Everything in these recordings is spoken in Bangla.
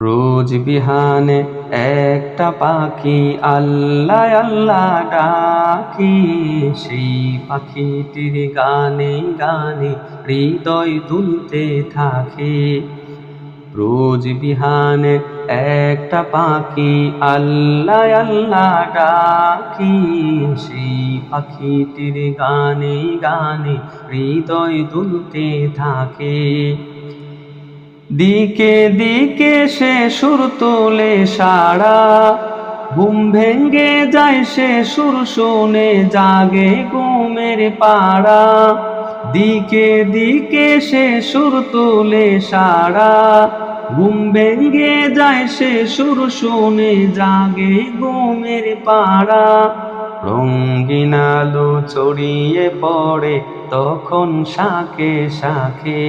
রোজ বিহানে একটা পাখি আল্লাহ আল্লাহ ডাকি, সেই পাখিটির গানে গানে হৃদয় দুলতে থাকে। রোজ বিহানে একটা পাখি আল্লাহ আল্লাহ ডাকি, সেই পাখিটির গানে গানে হৃদয় দুলতে থাকে। দিকে দিকে সে সুর তোলে সারা, ঘুম ভেঙ্গে যায় সে সুর শুনে জাগে ঘুমের পাড়া। দিকে দিকে সে সুর তোলে সারা, ঘুম ভেঙ্গে যায় সে সুর শুনে জাগে ঘুমের পাড়া। রঙিন আলো ছড়িয়ে পড়ে তখন শাখে শাখে,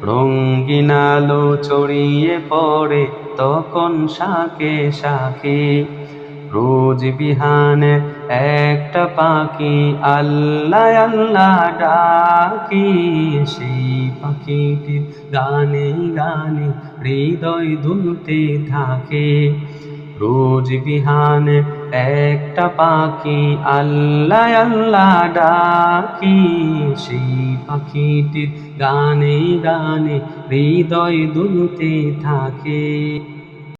রঙিন আলো ছড়িয়ে পড়ে তখন শাখে শাখে। রোজ বিহানে একটা পাখি আল্লাহ আল্লাহ ডাকি, সেই পাখিটির গানে গানে হৃদয় দুলতে থাকে। রোজ বিহানে একটা পাখি আল্লাহ আল্লাহ ডাকি, সেই পাখিটির গানে গানে হৃদয় দুলতে থাকে।